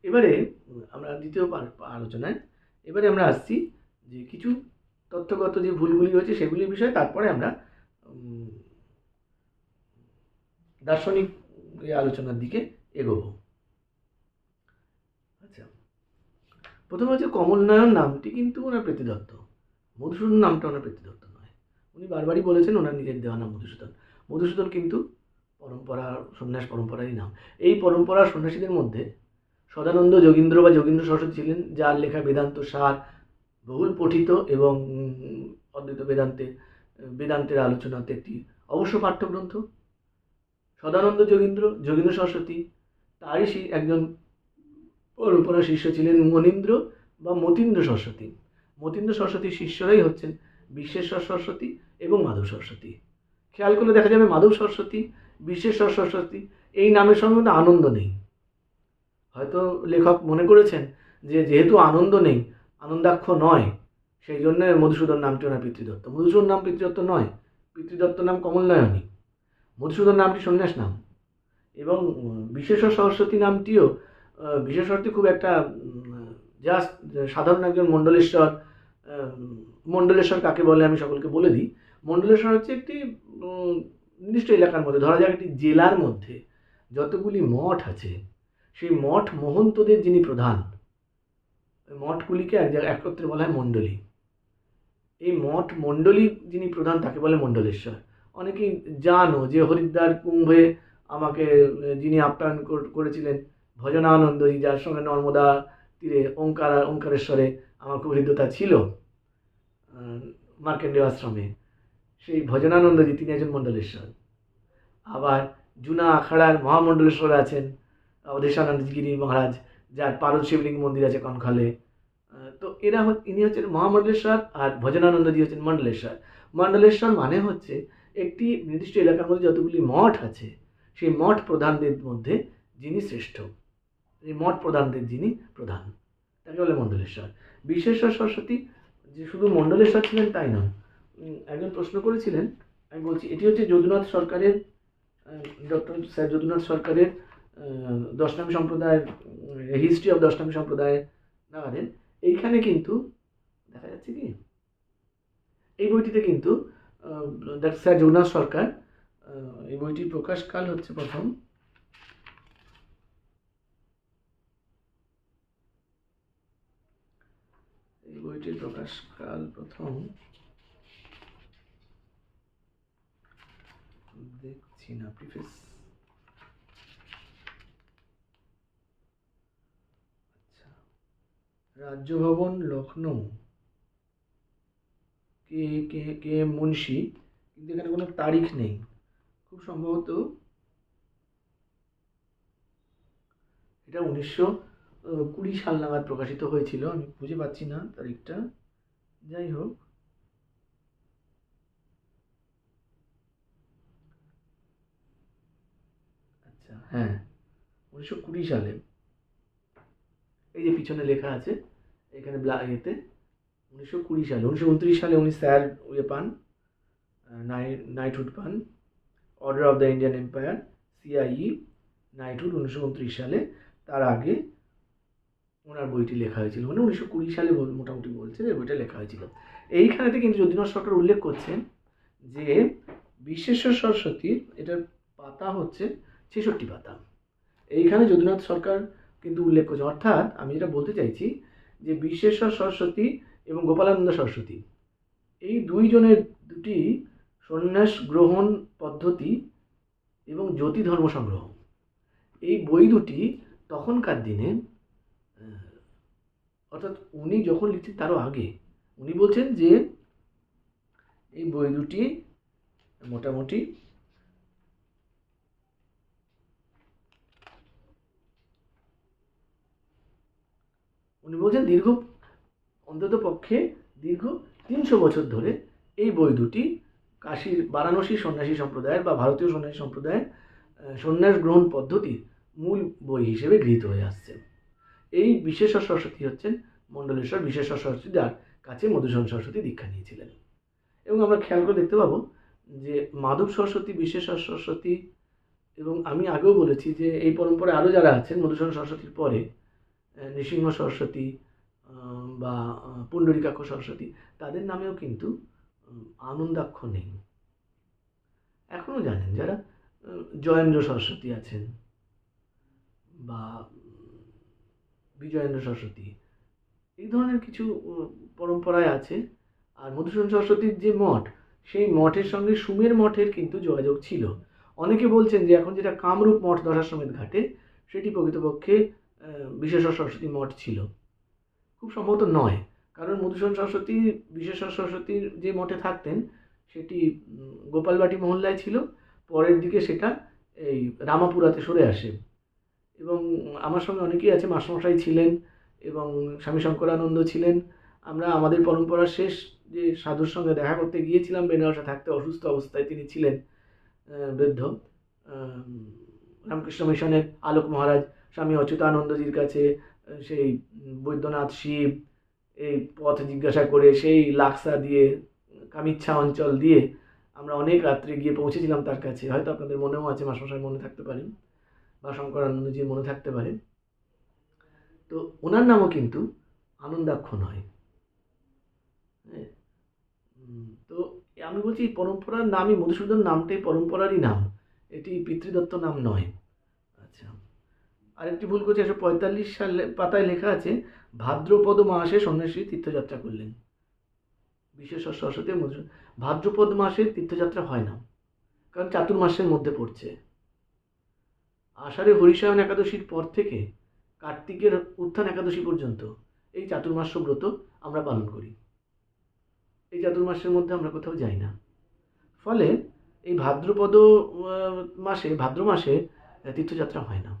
এবারে আমরা দ্বিতীয় আলোচনায় এবারে আমরা আসছি যে কিছু তথ্যগত যে ভুলগুলি রয়েছে সেগুলির বিষয়ে, তারপরে আমরা দার্শনিক আলোচনার দিকে এগোবো। আচ্ছা, প্রথমে হচ্ছে কমলনয়ন নামটি কিন্তু ওনার প্রীতিদত্ত, মধুসূদন নামটা ওনার প্রীতিদত্ত নয়। উনি বারবারই বলেছেন ওনার নিজের দেওয়া নাম মধুসূদন। মধুসূদন কিন্তু পরম্পরা, সন্ন্যাস পরম্পরারই নাম। এই পরম্পরার সন্ন্যাসীদের মধ্যে সদানন্দ যোগীন্দ্র বা যোগীন্দ্র সরস্বতী ছিলেন, যার লেখা বেদান্ত সার বহুল পঠিত এবং অদ্বৈত বেদান্তের আলোচনাতে একটি অবশ্য পাঠ্যগ্রন্থ। সদানন্দ যোগীন্দ্র সরস্বতী, তারই একজন পরম্পরা শিষ্য ছিলেন মনীন্দ্র বা মতীন্দ্র সরস্বতী। মতীন্দ্র সরস্বতীর শিষ্যরাই হচ্ছেন বিশ্বেশ্বর সরস্বতী এবং মাধব সরস্বতী। খেয়াল করলে দেখা যাবে মাধব সরস্বতী, বিশ্বেশ্বর সরস্বতী এই নামের সঙ্গে কিন্তু আনন্দ নেই। হয়তো লেখক মনে করেছেন যে যেহেতু আনন্দ নেই, আনন্দাক্ষ নয়, সেই জন্য মধুসূদন নামটি ওনার পিতৃদত্ত। মধুসূদন নাম পিতৃদত্ত নয়, পিতৃদত্ত নাম কমলনয়নী। মধুসূদন নামটি সন্ন্যাস নাম। এবং বিশ্বেশ্বর সরস্বতী নামটিও, বিশ্বেশ্বর সরস্বতী খুব একটা জাস্ট সাধারণ একজন মণ্ডলেশ্বর কাকে বলে আমি সকলকে বলে দিই। মণ্ডলেশ্বর হচ্ছে একটি নির্দিষ্ট এলাকার মধ্যে, ধরা যাক একটি জেলার মধ্যে যতগুলি মঠ আছে, সেই মঠ মহন্তদের যিনি প্রধান, মঠগুলিকে এক জায়গায় একত্রে বলা হয় মণ্ডলী। এই মঠ মণ্ডলী যিনি প্রধান তাকে বলে মণ্ডলেশ্বর। অনেকেই জানো যে হরিদ্বার কুম্ভে আমাকে যিনি আপ্যায়ন করেছিলেন ভজনানন্দজি, যার সঙ্গে নর্মদা তীরে ওঙ্কারেশ্বরে আমার খুব হৃদ্যতা ছিল মার্কেন্ডেয় আশ্রমে, সেই ভজনানন্দজি তিনি একজন মণ্ডলেশ্বর। আবার জুনা আখাড়ার মহামণ্ডলেশ্বর আছেন অধেশানন্দ গিরি মহারাজ, যার পারদ শিবলিঙ্গ মন্দির আছে কনখালে। তো ইনি হচ্ছেন মহামণ্ডলেশ্বর, আর ভজনানন্দজি হচ্ছেন মণ্ডলেশ্বর। মণ্ডলেশ্বর মানে হচ্ছে একটি নির্দিষ্ট এলাকার মধ্যে যতগুলি মঠ আছে সেই মঠ প্রধানদের মধ্যে যিনি শ্রেষ্ঠ, এই মঠ প্রধানদের যিনি প্রধান, তাকে বলে মণ্ডলেশ্বর। বিশ্বেশ্বর সরস্বতী যে শুধু মণ্ডলেশ্বর ছিলেন তাই নয়। একজন প্রশ্ন করেছিলেন, আমি বলছি, এটি হচ্ছে যদুনাথ সরকারের, ডক্টর স্যার যদুনাথ সরকারের দশনামী সম্প্রদায়ের হিস্ট্রি অফ দশনামী সম্প্রদায়ের নাগাদের। এইখানে কিন্তু দেখা যাচ্ছে কি, এই বইটিতে কিন্তু ডক্টর স্যার যদুনাথ সরকার, এই বইটির প্রকাশকাল হচ্ছে প্রথম দেখছি না প্রিফেস। আচ্ছা, রাজ্যভবন লখনৌ, কে মুন্সি, কিন্তু এখানে কোনো তারিখ নেই। খুব সম্ভবত এটা 1920 সাল নাগাদ প্রকাশিত হয়েছিল, আমি খুঁজে পাচ্ছি না তারিখটা। যাই হোক, আচ্ছা হ্যাঁ, 1920 সালে। এই যে পিছনে লেখা আছে এখানে ইয়েতে 1920 সালে, 1929 সালে উনি স্যার পান, নাইটহুড পান, order of the Indian empire, CIE knighthood 1929 সালে। তার আগে ওনার বইটি লেখা হয়েছিল, মানে 1920 সালে মোটামুটি বলছে যে বইটা লেখা হয়েছিল। এইখানেতে কিন্তু যদুনাথ সরকার উল্লেখ করছেন যে বিশ্বেশ্বর সরস্বতীর এটার পাতা হচ্ছে 66 পাতা। এইখানে যদুনাথ সরকার কিন্তু উল্লেখ করছে, অর্থাৎ আমি যেটা বলতে চাইছি যে বিশ্বেশ্বর সরস্বতী এবং গোপালানন্দ সরস্বতী এই দুইজনের দুটি সন্ন্যাস গ্রহণ পদ্ধতি এবং জ্যোতি ধর্ম সংগ্রহ, এই বই দুটি তখনকার দিনে, অর্থাৎ উনি যখন লিখছেন তারও আগে, উনি বলছেন যে এই বই দুটি মোটামুটি উনি বলছেন অন্তত পক্ষে দীর্ঘ 300 বছর ধরে এই বই দুটি কাশীর বারাণসী সন্ন্যাসী সম্প্রদায়ের বা ভারতীয় সন্ন্যাসী সম্প্রদায়ের সন্ন্যাস গ্রহণ পদ্ধতির মূল বই হিসেবে গৃহীত হয়ে আসছে। এই বিশ্বেশ্বর সরস্বতী হচ্ছেন মণ্ডলেশ্বর বিশ্বেশ্বর সরস্বতী, যার কাছে মধুসূদন সরস্বতী দীক্ষা নিয়েছিলেন। এবং আমরা খেয়াল করে দেখতে পাবো যে মাধব সরস্বতী, বিশ্বেশ্বর সরস্বতী, এবং আমি আগেও বলেছি যে এই পরম্পরায় আরও যারা আছেন মধুসূদন সরস্বতীর পরে, নৃসিংহ সরস্বতী বা পুণ্ডরীকাক্ষ সরস্বতী, তাদের নামেও কিন্তু আনন্দাক্ষ নেই। এখনও জানেন যারা জয়েন্দ্র সরস্বতী আছেন বা বিজয়েন্দ্র সরস্বতী, এই ধরনের কিছু পরম্পরায় আছে। আর মধুসূদন সরস্বতীর যে মঠ, সেই মঠের সঙ্গে সুমের মঠের কিন্তু যোগাযোগ ছিল। অনেকে বলছেন যে এখন যেটা কামরূপ মঠ দশাশ্বমেধ ঘাটে, সেটি প্রকৃতপক্ষে বিশেশ্বর সরস্বতী মঠ ছিল। খুব সম্ভবত নয়, কারণ মধুসূদন সরস্বতী বিশেশ্বর সরস্বতীর যে মঠে থাকতেন সেটি গোপালবাটি মহল্লায় ছিল। পরের দিকে সেটা এই রামাপুরাতে সরে আসে। এবং আমার সঙ্গে অনেকেই আছে, মাস্টারমশাই ছিলেন এবং স্বামী শঙ্করানন্দ ছিলেন। আমরা আমাদের পরম্পরার শেষ যে সাধুর সঙ্গে দেখা করতে গিয়েছিলাম বেনারসে থাকতে, অসুস্থ অবস্থায় তিনি ছিলেন, বৃদ্ধ, রামকৃষ্ণ মিশনের আলোক মহারাজ স্বামী অচ্যুতানন্দজির কাছে সেই বৈদ্যনাথ শিব এই পথ জিজ্ঞাসা করে সেই লাক্সা দিয়ে কামিচ্ছা অঞ্চল দিয়ে আমরা অনেক রাত্রে গিয়ে পৌঁছেছিলাম তার কাছে। হয়তো আপনাদের মনেও আছে, মাস্টারমশাই মনে থাকতে পারেন বা শঙ্করানন্দজির মনে থাকতে পারে। তো ওনার নামও কিন্তু আনন্দাক্ষ নয়। তো আমি বলছি পরম্পরার নামই, মধুসূদন নামটাই পরম্পরারই নাম, এটি পিতৃদত্ত নাম নয়। আচ্ছা, আরেকটি ভুল করছে, 145 সালে পাতায় লেখা আছে ভাদ্রপদ মাসে সন্ন্যাসী তীর্থযাত্রা করলেন। বিশেশ্বর সরস্বতী মধুসূদন, ভাদ্রপদ মাসে তীর্থযাত্রা হয় না, কারণ চাতুর্মাসের মধ্যে পড়ছে। আষাঢ়ে হরিশায়ন একাদশীর পর থেকে কার্তিকের উত্থান একাদশী পর্যন্ত এই চাতুর্মাস্য ব্রত আমরা পালন করি। এই চাতুর্মাসের মধ্যে আমরা কোথাও যাই না। ফলে এই ভাদ্রপদ মাসে, ভাদ্র মাসে তীর্থযাত্রা হয় না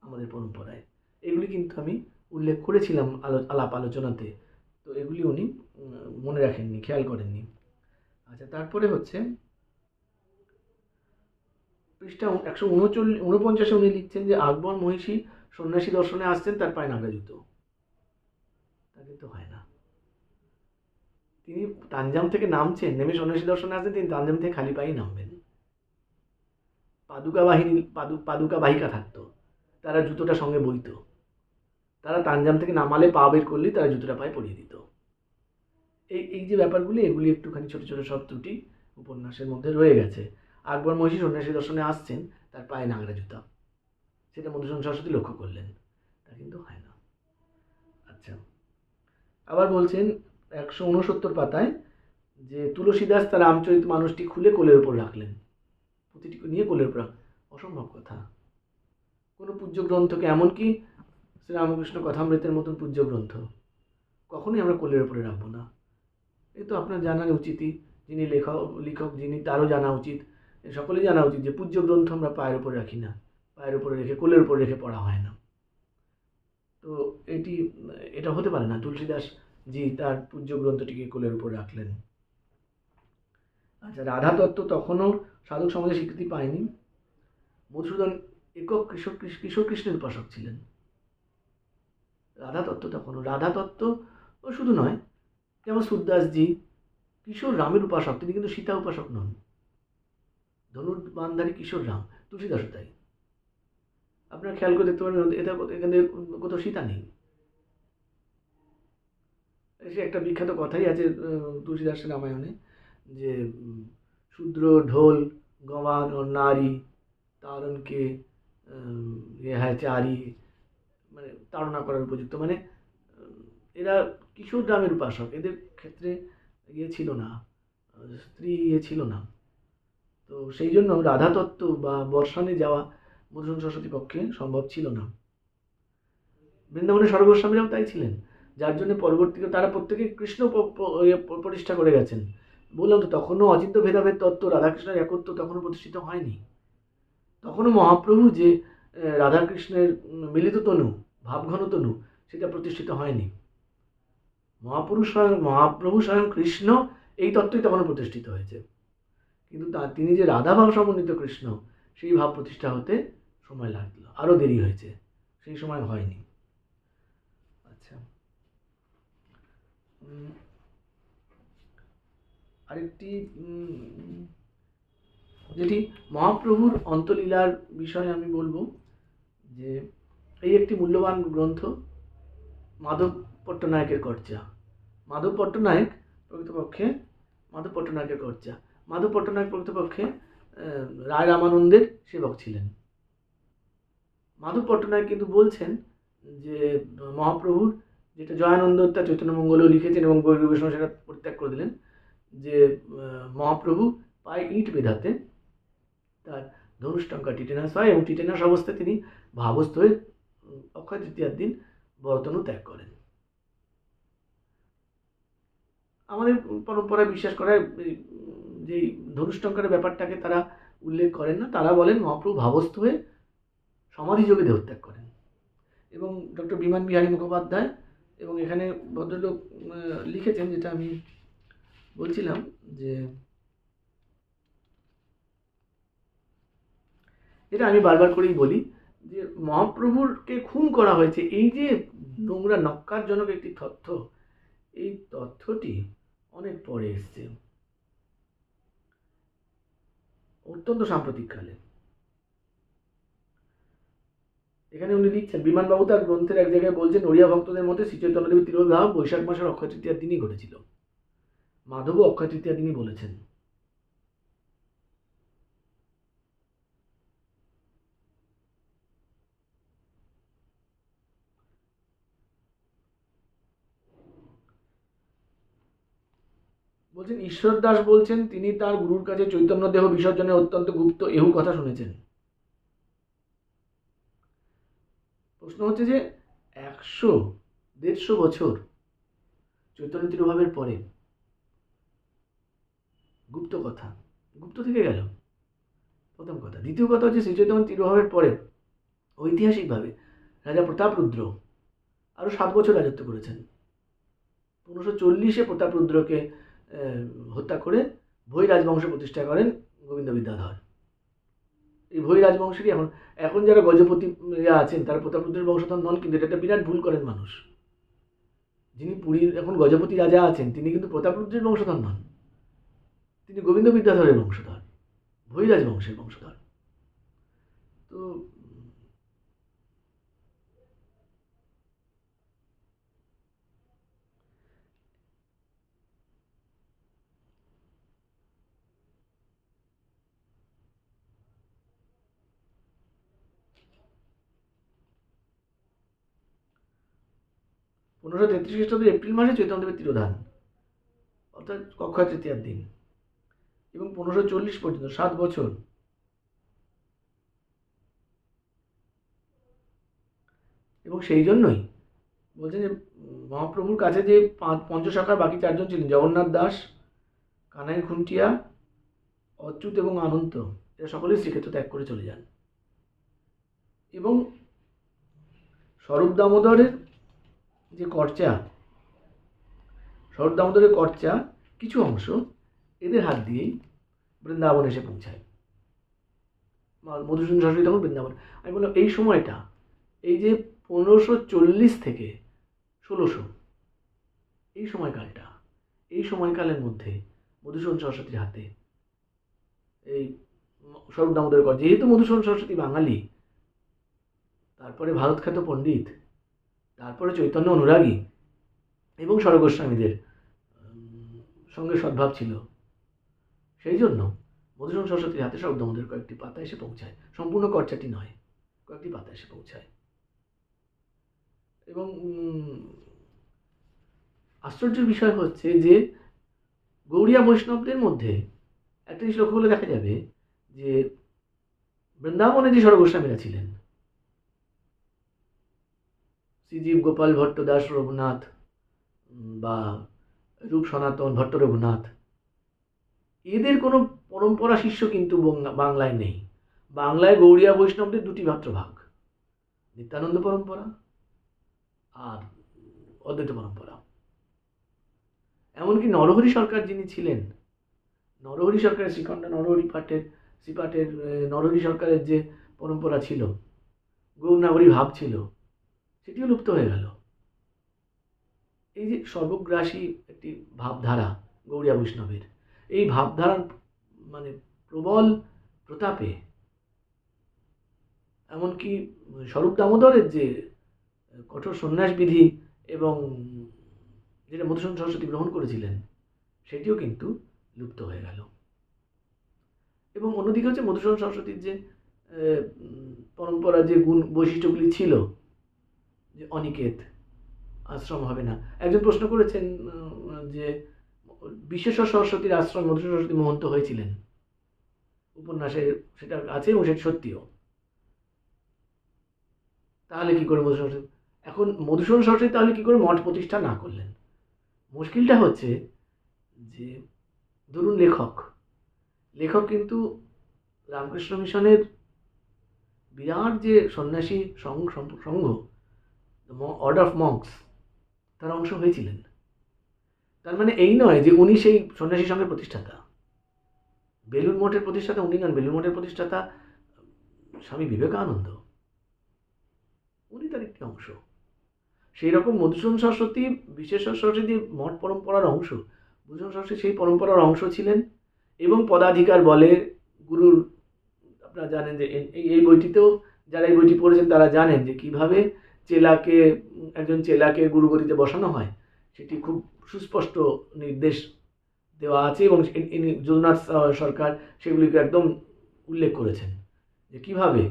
আমাদের পরম্পরায়। এগুলি কিন্তু আমি উল্লেখ করেছিলাম আলাপ আলোচনাতে, তো এগুলি উনি মনে রাখেননি, খেয়াল করেননি। আচ্ছা, তারপরে হচ্ছে পৃষ্ঠা 149 উনি লিখছেন যে আকবর মহিষী সন্ন্যাসী দর্শনে আসছেন, তার পায়ে নাগরা জুতো। তা কিন্তু হয় না। তিনি তানজাম থেকে নামছেন, নেমে সন্ন্যাসী দর্শনে আসছেন, তিনি তানজাম থেকে খালি পায়েই নামবেন। পাদুকা বাহিকা থাকতো, তারা জুতোটা সঙ্গে বইতো। তারা তানজাম থেকে নামালে পা বের করলেই তারা জুতোটা পায়ে পরিয়ে দিত। এই যে ব্যাপারগুলি, এগুলি একটুখানি ছোটো ছোটো সব ত্রুটি উপন্যাসের মধ্যে রয়ে গেছে। আকবর মহিষী সন্ন্যাসী দর্শনে আসছেন, তার পায়ে নাগরা জুতা, সেটা মধুসূদন সরস্বতী লক্ষ্য করলেন, তা কিন্তু হয় না। আচ্ছা, আবার বলছেন 169 পাতায় যে তুলসীদাস তার রামচরিত মানুষটি খুলে কোলের উপর রাখলেন, প্রতিটি নিয়ে কোলের উপর। অসম্ভব কথা। কোনো পূজ্য গ্রন্থকে, এমনকি শ্রীরামকৃষ্ণ কথামৃতের মতন পূজ্য গ্রন্থ, কখনোই আমরা কোলের উপরে রাখবো না। এ তো আপনার জানার উচিতই, যিনি লেখক যিনি, তারও জানা উচিত, সকলেই জানা উচিত যে পূজ্য গ্রন্থ আমরা পায়ের উপরে রাখি না, পায়ের উপরে রেখে, কোলের উপরে রেখে পড়া হয় না। তো এটা হতে পারে না। তুলসীদাস জি তার পূজ্য গ্রন্থটিকে কোলের উপর রাখলেন। আচ্ছা, রাধা তত্ত্ব তখনও সাধক সমাজে স্বীকৃতি পায়নি। মধুসূদন একক কিশোর কৃষ্ণের উপাসক ছিলেন। রাধা তত্ত্ব শুধু নয়, যেমন সুরদাসজি কিশোর রামের উপাসক, তিনি কিন্তু সীতা উপাসক নন। ধনুর্বাণধারী কিশোর রাম, তুলসীদাসও তাই। আপনারা খেয়াল করে দেখতে পারেন, এখানে কোথাও সীতা নেই। সে একটা বিখ্যাত কথাই আছে তুলসীদাসের রামায়ণে, যে শূদ্র ঢোল গঁবান ও নারী তারণকে চারি, মানে তাড়না করার উপযুক্ত, মানে এরা কিশোর রামের উপাসক, এদের ক্ষেত্রে ছিল না, স্ত্রী ছিল না। তো সেই জন্য রাধা তত্ত্ব বা বর্ষণে যাওয়া মধুসূদন সরস্বতী পক্ষে সম্ভব ছিল না। বৃন্দাবনের সর্বস্বামীরাও তাই ছিলেন, যার জন্য পরবর্তীতে তারা প্রত্যেকে কৃষ্ণ প্রতিষ্ঠা করে গেছেন। বললাম তো, তখনও অচিন্ত ভেদাভেদ তত্ত্ব, রাধাকৃষ্ণের একত্ব তখনও প্রতিষ্ঠিত হয়নি। তখনও মহাপ্রভু যে রাধাকৃষ্ণের মিলিত তনু, ভাবঘন তনু, সেটা প্রতিষ্ঠিত হয়নি। মহাপ্রভু স্বয়ং কৃষ্ণ, এই তত্ত্বই তখনও প্রতিষ্ঠিত হয়েছে, কিন্তু তিনি যে রাধাভাব সমন্বিত কৃষ্ণ, সেই ভাব প্রতিষ্ঠা হতে সময় লাগলো, আরও দেরি হয়েছে, সেই সময় হয়নি। আচ্ছা, আরেকটি যেটি মহাপ্রভুর অন্তলীলার বিষয়ে আমি বলবো, যে এই একটি মূল্যবান গ্রন্থ, মাধব পট্টনায়কের কর্চা। মাধব পট্টনায়ক প্রকৃতপক্ষে রায় রামানন্দের সেবক ছিলেন। মাধব পট্টনায়ক কিন্তু বলছেন যে মহাপ্রভুর, যেটা জয়ানন্দ তার চৈতন্যমঙ্গলেও লিখেছেন এবং গৌরী বৈষ্ণব সেটা পরিত্যাগ করে দিলেন, যে মহাপ্রভু পায়ে ইট বেঁধাতে তার ধনুষ্টঙ্কা টিটেনাস হয় এবং টিটেনাস অবস্থায় তিনি ভাবস্থ হয়ে অক্ষয় তৃতীয়ার দিন বরতনু ত্যাগ করেন। আমাদের পরম্পরায় বিশ্বাস করায় যে ধনুষ্টঙ্কারের ব্যাপারটাকে তারা উল্লেখ করেন না, তারা বলেন মহাপ্রভু ভাবস্থ হয়ে সমাধিযোগে দেহত্যাগ করেন। এবং ডক্টর বিমান বিহারী মুখোপাধ্যায় এবং এখানে ভদ্রলোক লিখেছেন, যেটা আমি বলছিলাম, যে এটা আমি বারবার করেই বলি যে মহাপ্রভুরকে খুন করা হয়েছে, এই যে নোংরা নক্কারজনক একটি তথ্য, এই তথ্যটি অনেক পরে এসছে, অত্যন্ত সাম্প্রতিককালে। এখানে উনি লিখছেন, বিমানবাবু তার গ্রন্থের এক জায়গায় বলছেন, ওড়িয়া ভক্তদের মধ্যে শ্রীচৈতন্যদেবের তিরোধান বৈশাখ মাসের অক্ষয় তৃতীয়ার দিনই ঘটেছিল। মাধবও অক্ষয় তৃতীয়ার দিনই বলেছেন। বলছেন ঈশ্বর দাস বলছেন, তিনি তার গুরুর কাছে চৈতন্য দেহ বিসর্জনে অত্যন্ত গুপ্ত এহু কথা শুনেছেন। প্রশ্ন হচ্ছে যে 100-150 বছর চৈতন্য তিরোভাবের পরে গুপ্ত কথা গুপ্ত থেকে গেল, প্রথম কথা। দ্বিতীয় কথা হচ্ছে শ্রীচৈতন্য তিরোভাবের পরে ঐতিহাসিকভাবে রাজা প্রতাপরুদ্র আরও 7 বছর রাজত্ব করেছেন। 1540-এ প্রতাপরুদ্রকে হত্যা করে ভৈ রাজবংশ প্রতিষ্ঠা করেন গোবিন্দ বিদ্যাধর। এই ভৈ রাজবংশেরই এখন যারা গজপতি আছেন তারা প্রতাপরুদ্রের বংশধর নন, কিন্তু এটা একটা বিরাট ভুল করেন মানুষ। যিনি পুরীর এখন গজপতি রাজা আছেন তিনি কিন্তু প্রতাপরুদ্রের বংশধর নন, তিনি গোবিন্দ বিদ্যাধরের বংশধর, ভৈ রাজবংশের বংশধর। তো 1533 খ্রিস্টাব্দের এপ্রিল মাসে চৈতন্যদেবের তিরোধান, অর্থাৎ অক্ষয় তৃতীয়ার দিন, এবং 1540 পর্যন্ত 7 বছর। এবং সেই জন্যই বলছেন যে মহাপ্রভুর কাছে যে পঞ্চশাখার বাকি 4 জন ছিলেন, জগন্নাথ দাস, কানাই খুন্টিয়া, অচ্যুত এবং অনন্ত, এরা সকলেই শ্রীক্ষেত্র ত্যাগ করে চলে যান। এবং স্বরূপ দামোদরের যে কর্চা, স্বরূপ দামোদরের কর্চা কিছু অংশ এদের হাত দিয়েই বৃন্দাবন এসে পৌঁছায়। মধুসূদন সরস্বতী তখন বৃন্দাবন। আমি বললাম এই সময়টা, এই যে 1540 থেকে 1600, এই সময়কালটা, এই সময়কালের মধ্যে মধুসূদন সরস্বতীর হাতে এই স্বরূপ দামোদরের কর্চা, যেহেতু মধুসূদন সরস্বতী বাঙালি, তারপরে ভারতখ্যাত পণ্ডিত, তারপরে চৈতন্য অনুরাগী এবং স্বরগোস্বামীদের সঙ্গে সদ্ভাব ছিল, সেই জন্য মধুসূদন সরস্বতীর হাতে স্বরূপ দামোদরের কয়েকটি পাতা এসে পৌঁছায়, সম্পূর্ণ কর্চাটি নয়, কয়েকটি পাতা এসে পৌঁছায়। এবং আশ্চর্যের বিষয় হচ্ছে যে গৌড়িয়া বৈষ্ণবদের মধ্যে একটা জিনিস লক্ষ্য করলে দেখা যাবে যে বৃন্দাবনে যে স্বরগোস্বামীরা ছিলেন, শ্রীজীব, গোপাল ভট্ট, দাস রঘুনাথ বা রূপ সনাতন, ভট্ট রঘুনাথ, এদের কোনো পরম্পরা শিষ্য কিন্তু বাংলায় নেই। বাংলায় গৌড়িয়া বৈষ্ণবদের দুটি মাত্র ভাগ, নিত্যানন্দ পরম্পরা আর অদ্বৈত পরম্পরা। এমনকি নরহরি সরকার যিনি ছিলেন, নরহরি সরকারের শ্রীখণ্ড নরহরি শ্রীপাঠের নরহরি সরকারের যে পরম্পরা ছিল, গৌরনাগরী ভাব ছিল, সেটিও লুপ্ত হয়ে গেল। এই যে সর্বগ্রাসী একটি ভাবধারা গৌড়িয়া বৈষ্ণবের, এই ভাবধারার মানে প্রবল প্রতাপে এমনকি স্বরূপ দামোদরের যে কঠোর সন্ন্যাস বিধি এবং যেটা মধুসূদন সরস্বতী গ্রহণ করেছিলেন সেটিও কিন্তু লুপ্ত হয়ে গেল। এবং অন্যদিকে হচ্ছে মধুসূদন সরস্বতীর যে পরম্পরা যে গুণ বৈশিষ্ট্যগুলি ছিল, যে অনিকেত আশ্রম হবে না। একজন প্রশ্ন করেছেন যে বিশ্বেশ্বর সরস্বতীর আশ্রম মধুসূদন সরস্বতী মহন্ত হয়েছিলেন, উপন্যাসে সেটা আছে এবং সেটা সত্যিও। তাহলে কি করে মধুসূদন সরস্বতী, এখন মধুসূদন সরস্বতী তাহলে কি করে মঠ প্রতিষ্ঠা না করলেন? মুশকিলটা হচ্ছে যে ধরুন লেখক কিন্তু রামকৃষ্ণ মিশনের বিরাট যে সন্ন্যাসী সংঘ অর্ডার অফ মঙ্কস তার অংশ হয়েছিলেন। তার মানে এই নয় যে উনি সেই সন্ন্যাসী সংঘের প্রতিষ্ঠাতা। বেলুড় মঠের প্রতিষ্ঠাতা উনি নন, বেলুড় মঠের প্রতিষ্ঠাতা স্বামী বিবেকানন্দ, উনি তার একটি অংশ। সেই রকম মধুসূদন সরস্বতী বিশ্বেশ্বর সরস্বতী মঠ পরম্পরার অংশ। মধুসূদন সরস্বতী সেই পরম্পরার অংশ ছিলেন এবং পদাধিকার বলে গুরুর, আপনারা জানেন যে এই বইটিতেও যারা এই বইটি পড়েছেন তারা জানেন যে কীভাবে একজন চেলাকে গুরুগদিতে বসানো হয়, সেটি খুব সুস্পষ্ট নির্দেশ দেওয়া আছে এবং যদুনাথ সরকার সেগুলিকে একদম উল্লেখ করেছেন যে কীভাবে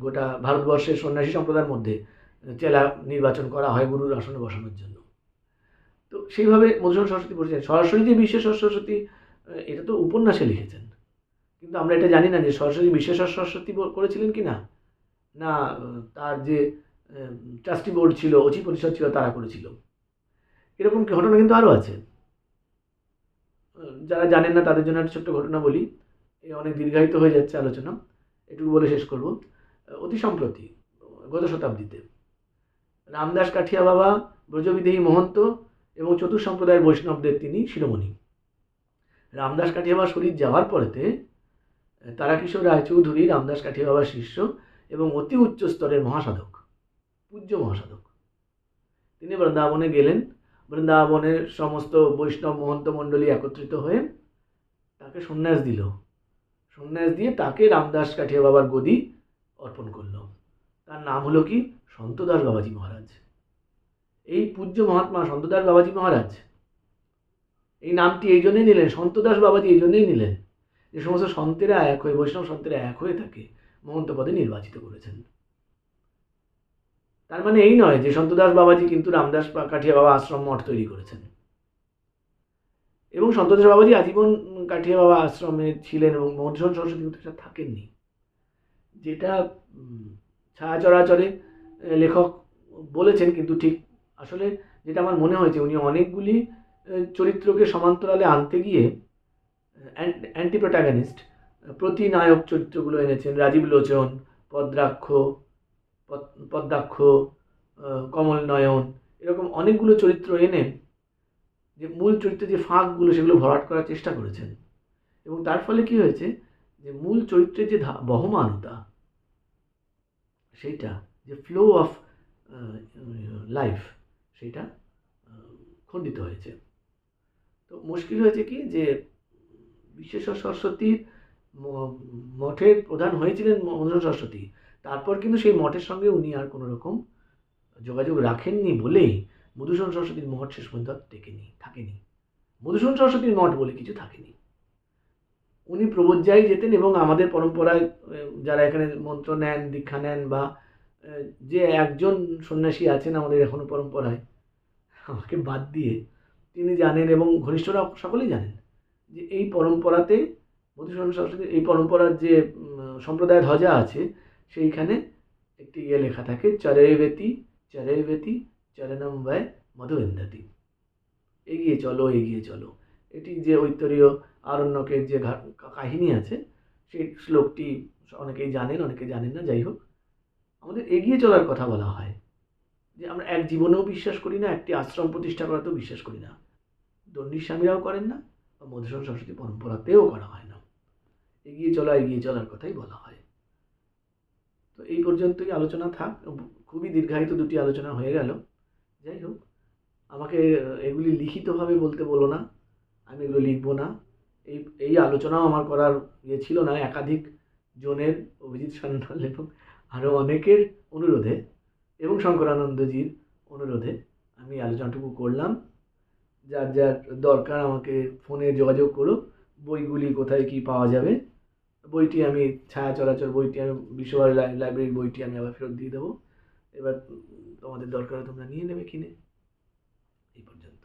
গোটা ভারতবর্ষের সন্ন্যাসী সম্প্রদায়ের মধ্যে চেলা নির্বাচন করা হয় গুরুর আসনে বসানোর জন্য। তো সেইভাবে মধুসূদন সরস্বতী বলেছেন। সরাসরি যে বিশ্বেশ্বর সরস্বতী, এটা তো উপন্যাসে লিখেছেন, কিন্তু আমরা এটা জানি না যে সরাসরি বিশ্বেশ্বর সরস্বতী করেছিলেন কি না, না তার যে ট্রাস্টি বোর্ড ছিল, অচি পরিষদ ছিল, তারা করেছিল। এরকম ঘটনা কিন্তু আরও আছে, যারা জানেন না তাদের জন্য একটা ছোট্ট ঘটনা বলি। অনেক দীর্ঘায়িত হয়ে যাচ্ছে আলোচনা, এটুকু বলে শেষ করব। অতি সম্প্রতি গত শতাব্দীতে রামদাস কাঠিয়া বাবা, ব্রজবিদেহী মহন্ত এবং চতুর্সম্প্রদায়ের বৈষ্ণবদের তিনি শিরোমণি। রামদাস কাঠিয়া বাবা শরীর যাওয়ার পরেতে তারাকিশোর রায়চৌধুরী রামদাস কাঠিয়া বাবার শিষ্য এবং অতি উচ্চ স্তরের মহাসাধক, পূজ্য মহাসাধক, তিনি বৃন্দাবনে গেলেন। বৃন্দাবনের সমস্ত বৈষ্ণব মহন্ত মণ্ডলী একত্রিত হয়ে তাকে সন্ন্যাস দিল। সন্ন্যাস দিয়ে তাকে রামদাস কাঠিয়া বাবার গদি অর্পণ করল। তার নাম হলো কি? সন্তদাস বাবাজি মহারাজ। এই পূজ্য মহাত্মা সন্তদাস বাবাজি মহারাজ এই নামটি এই জন্যই নিলেন, সন্তদাস বাবাজি এই জন্যই নিলেন যে সমস্ত সন্তেরা এক হয়ে, বৈষ্ণব সন্তেরা এক হয়ে তাকে মহন্ত পদে নির্বাচিত করেছেন। তার মানে এই নয় যে সন্তদাস বাবাজি কিন্তু রামদাস কাঠিয়া বাবা আশ্রম মঠ তৈরি করেছেন। এবং সন্তদাস বাবাজি আজীবন কাঠিয়া বাবা আশ্রমে ছিলেন এবং মধুসূদন সরস্বতী কিন্তু সেটা থাকেননি, যেটা ছায়াচরাচরে লেখক বলেছেন। কিন্তু ঠিক আসলে যেটা আমার মনে হয়েছে, উনি অনেকগুলি চরিত্রকে সমান্তরালে আনতে গিয়ে অ্যান্টি প্রোটাগনিস্ট, প্রতিনায়ক চরিত্রগুলো এনেছেন। রাজীব লোচন, পদ্মাক্ষ, কমল নয়ন, এরকম অনেকগুলো চরিত্র এনে যে মূল চরিত্রের যে ফাঁকগুলো সেগুলো ভরাট করার চেষ্টা করেছেন। এবং তার ফলে কি হয়েছে যে মূল চরিত্রের যে বহমানতা, সেইটা যে ফ্লো অফ লাইফ, সেটা খণ্ডিত হয়েছে। তো মুশকিল হয়েছে কি যে বিশ্বেশ্বর সরস্বতীর মঠের প্রধান হয়েছিলেন মধুসূদন সরস্বতী, তারপর কিন্তু সেই মঠের সঙ্গে উনি আর কোনো রকম যোগাযোগ রাখেননি বলেই মধুসূদন সরস্বতীর মঠ শেষ পর্যন্ত থাকেনি। মধুসূদন সরস্বতীর মঠ বলে কিছু থাকেনি। উনি প্রবোজ্যায় যেতেন এবং আমাদের পরম্পরায় যারা এখানে মন্ত্র নেন, দীক্ষা নেন, বা যে একজন সন্ন্যাসী আছেন আমাদের এখনও পরম্পরায়, আমাকে বাদ দিয়ে, তিনি জানেন এবং ঘনিষ্ঠরা সকলেই জানেন যে এই পরম্পরাতে মধুসূদন সরস্বতীর এই পরম্পরার যে সম্প্রদায় ধ্বজা আছে সেইখানে একটি লেখা থাকে, চরৈবেতি চরৈবেতি চরণম ব্যয় মধুবিন্দাতি, এগিয়ে চলো এগিয়ে চলো। এটি যে ঐতরীয় আরণ্যকের যে কাহিনী আছে, সেই শ্লোকটি অনেকেই জানেন, অনেকে জানেন না। যাই হোক, আমাদের এগিয়ে চলার কথা বলা হয়, যে আমরা এক জীবনেও বিশ্বাস করি না, একটি আশ্রম প্রতিষ্ঠা করাতেও বিশ্বাস করি না, দণ্ডী স্বামীরাও করেন না, বা মধুসূদন সরস্বতী পরম্পরাতেও করা হয় না। এগিয়ে চলার কথাই বলা হয়। তো এই পর্যন্তই আলোচনা থাক, খুবই দীর্ঘায়িত দুটি আলোচনা হয়ে গেল। যাই হোক, আমাকে এগুলি লিখিতভাবে বলতে বলো না, আমি এগুলো লিখবো না। এই আলোচনাও আমার করার ছিল না। একাধিক জনের, অভিজিৎ সান্যাল এবং আরও অনেকের অনুরোধে এবং শঙ্করানন্দজির অনুরোধে আমি আলোচনাটুকু করলাম। যার যার দরকার আমাকে ফোনে যোগাযোগ করো, বইগুলি কোথায় কী পাওয়া যাবে। বইটি আমি ছায়া চরাচর বইটি আমি বিশ্বভারতী লাইব্রেরির বইটি আমি আবার ফেরত দিয়ে দেবো। এবার তোমাদের দরকার তোমরা নিয়ে নেবে কিনে। এই পর্যন্ত।